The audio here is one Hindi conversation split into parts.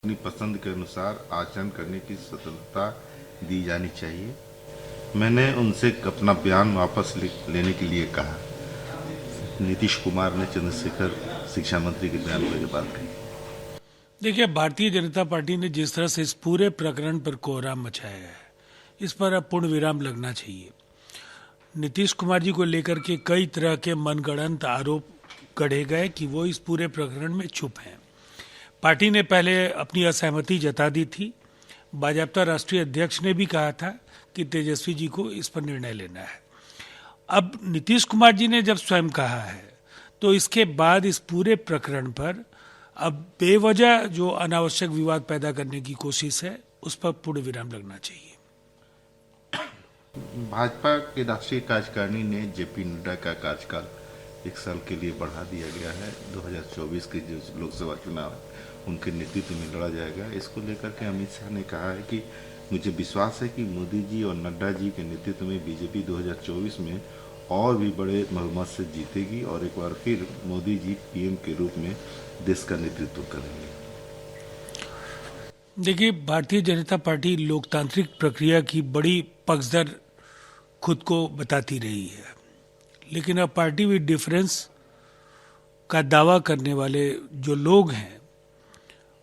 अपनी पसंद के अनुसार आचरण करने की स्वतंत्रता दी जानी चाहिए। मैंने उनसे अपना बयान वापस लेने के लिए कहा। नीतीश कुमार ने चंद्रशेखर शिक्षा मंत्री के बयान पर यह बात कही। देखिए, भारतीय जनता पार्टी ने जिस तरह से इस पूरे प्रकरण पर कोहराम मचाया है, इस पर अब पूर्ण विराम लगना चाहिए। नीतीश कुमार जी को लेकर के कई तरह के मनगढ़ंत आरोप गढ़े गए कि वो इस पूरे प्रकरण में चुप हैं। पार्टी ने पहले अपनी असहमति जता दी थी। भाजपा राष्ट्रीय अध्यक्ष ने भी कहा था कि तेजस्वी जी को इस पर निर्णय लेना है। अब नीतीश कुमार जी ने जब स्वयं कहा है, तो इसके बाद इस पूरे प्रकरण पर अब बेवजह जो अनावश्यक विवाद पैदा करने की कोशिश है, उस पर पूर्ण विराम लगना चाहिए। भाजपा के राष्ट्रीय कार्यकारिणी ने जेपी नड्डा का कार्यकाल 1 साल के लिए बढ़ा दिया गया है। 2024 के जो लोकसभा चुनाव उनके नेतृत्व में लड़ा जाएगा। इसको लेकर के अमित शाह ने कहा है कि मुझे विश्वास है कि मोदी जी और नड्डा जी के नेतृत्व में बीजेपी 2024 में और भी बड़े बहुमत से जीतेगी और एक बार फिर मोदी जी पीएम के रूप में देश का नेतृत्व करेंगे। देखिए, भारतीय जनता पार्टी लोकतांत्रिक प्रक्रिया की बड़ी पक्षधर खुद को बताती रही है, लेकिन अब पार्टी विद डिफरेंस का दावा करने वाले जो लोग हैं,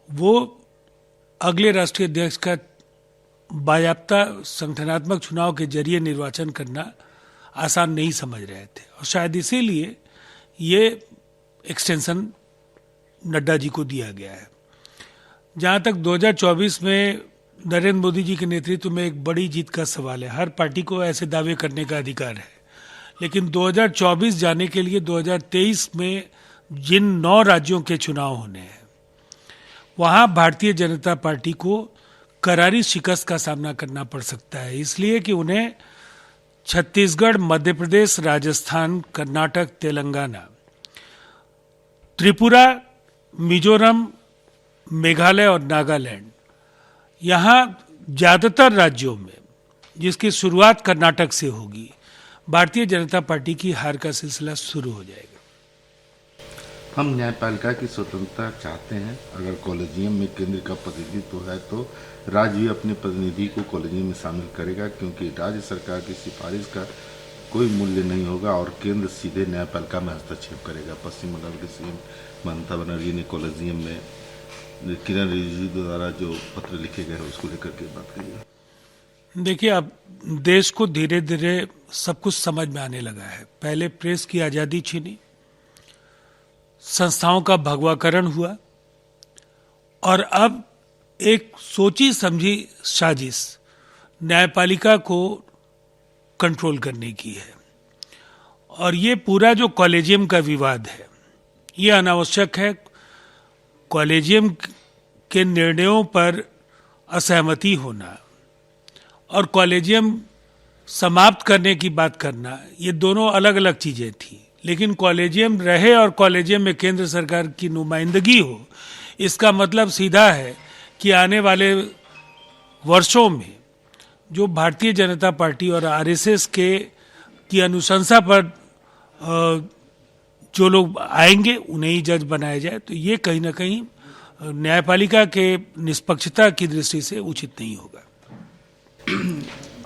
वो अगले राष्ट्रीय अध्यक्ष का बायाप्ता संगठनात्मक चुनाव के जरिए निर्वाचन करना आसान नहीं समझ रहे थे, और शायद इसीलिए ये एक्सटेंशन नड्डा जी को दिया गया है। जहां तक 2024 में नरेंद्र मोदी जी के नेतृत्व में एक बड़ी जीत का सवाल है, हर पार्टी को ऐसे दावे करने का अधिकार है, लेकिन 2024 जाने के लिए 2023 में जिन 9 राज्यों के चुनाव होने हैं, वहां भारतीय जनता पार्टी को करारी शिकस्त का सामना करना पड़ सकता है, इसलिए कि उन्हें छत्तीसगढ़, मध्य प्रदेश, राजस्थान, कर्नाटक, तेलंगाना, त्रिपुरा, मिजोरम, मेघालय और नागालैंड, यहाँ ज्यादातर राज्यों में, जिसकी शुरुआत कर्नाटक से होगी, भारतीय जनता पार्टी की हार का सिलसिला शुरू हो जाएगा। हम न्यायपालिका की स्वतंत्रता चाहते हैं। अगर कॉलेजियम में केंद्र का प्रतिनिधित्व है तो राज्य भी अपने प्रतिनिधि को कॉलेजियम में शामिल करेगा, क्योंकि राज्य सरकार की सिफारिश का कोई मूल्य नहीं होगा और केंद्र सीधे न्यायपालिका में हस्तक्षेप करेगा। पश्चिम बंगाल के सीएम ममता बनर्जी ने कॉलेजियम में किरण रिजिजू द्वारा जो पत्र लिखे गए हैं उसको लेकर के बात कही है। देखिए, अब देश को धीरे धीरे सब कुछ समझ में आने लगा है। पहले प्रेस की आजादी छीनी, संस्थाओं का भगवाकरण हुआ, और अब एक सोची समझी साजिश न्यायपालिका को कंट्रोल करने की है। और ये पूरा जो कॉलेजियम का विवाद है, ये अनावश्यक है। कॉलेजियम के निर्णयों पर असहमति होना और कॉलेजियम समाप्त करने की बात करना, ये दोनों अलग अलग चीजें थी, लेकिन कॉलेजियम रहे और कॉलेजियम में केंद्र सरकार की नुमाइंदगी हो, इसका मतलब सीधा है कि आने वाले वर्षों में जो भारतीय जनता पार्टी और आरएसएस की अनुशंसा पर जो लोग आएंगे उन्हें ही जज बनाया जाए, तो ये कहीं ना कहीं न्यायपालिका के निष्पक्षता की दृष्टि से उचित नहीं होगा।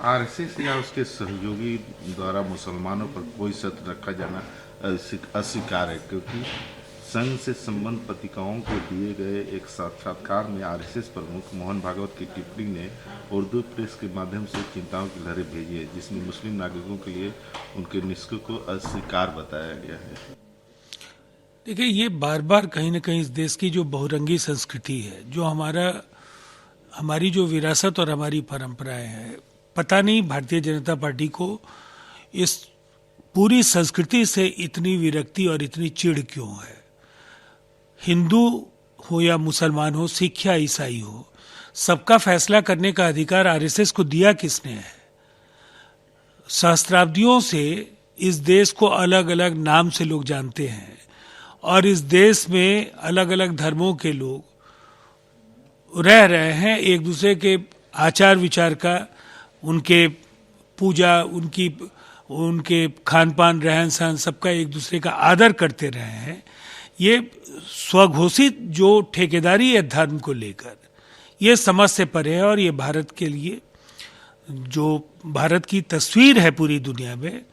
आरएसएस या उसके सहयोगी द्वारा मुसलमानों पर कोई शर्त रखा जाना अस्वीकार है, क्योंकि संघ से संबंध पत्रिकाओं को दिए गए एक साक्षात्कार में आरएसएस प्रमुख मोहन भागवत की टिप्पणी ने उर्दू प्रेस के माध्यम से चिंताओं की लहरें भेजी है, जिसमें मुस्लिम नागरिकों के लिए उनके निष्क को अस्वीकार बताया गया है। देखिए, ये बार बार कहीं ना कहीं इस देश की जो बहुरंगी संस्कृति है, जो हमारी जो विरासत और हमारी परंपराएं हैं, पता नहीं भारतीय जनता पार्टी को इस पूरी संस्कृति से इतनी विरक्ति और इतनी चिढ़ क्यों है। हिंदू हो या मुसलमान हो, सिख या ईसाई हो, सबका फैसला करने का अधिकार आरएसएस को दिया किसने है? सहस्त्राब्दियों से इस देश को अलग अलग नाम से लोग जानते हैं, और इस देश में अलग अलग धर्मों के लोग रह रहे हैं। एक दूसरे के आचार विचार का, उनके पूजा, उनके खान पान, रहन सहन, सबका एक दूसरे का आदर करते रहे हैं। ये स्वघोषित जो ठेकेदारी है धर्म को लेकर, ये समझ से परे है और ये भारत के लिए जो भारत की तस्वीर है पूरी दुनिया में,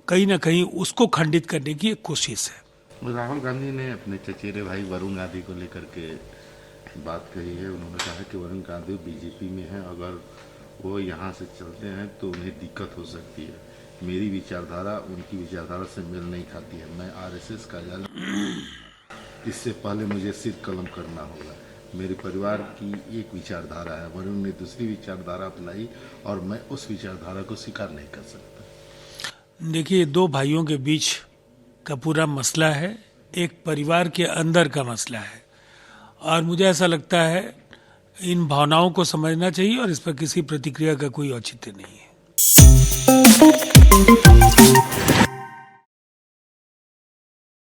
कहीं ना कहीं उसको खंडित करने की एक कोशिश है। राहुल गांधी ने अपने चचेरे भाई वरुण गांधी को लेकर के बात कही है। उन्होंने कहा कि वरुण गांधी बीजेपी में है, अगर वो यहाँ से चलते हैं तो उन्हें दिक्कत हो सकती है। मेरी विचारधारा उनकी विचारधारा से मेल नहीं खाती है। मैं आरएसएस का जाना, इससे पहले मुझे सिर कलम करना होगा। मेरे परिवार की एक विचारधारा है, वरुण ने दूसरी विचारधारा अपनाई और मैं उस विचारधारा को स्वीकार नहीं कर सकता। देखिए, दो भाइयों के बीच का पूरा मसला है, एक परिवार के अंदर का मसला है, और मुझे ऐसा लगता है इन भावनाओं को समझना चाहिए और इस पर किसी प्रतिक्रिया का कोई औचित्य नहीं है।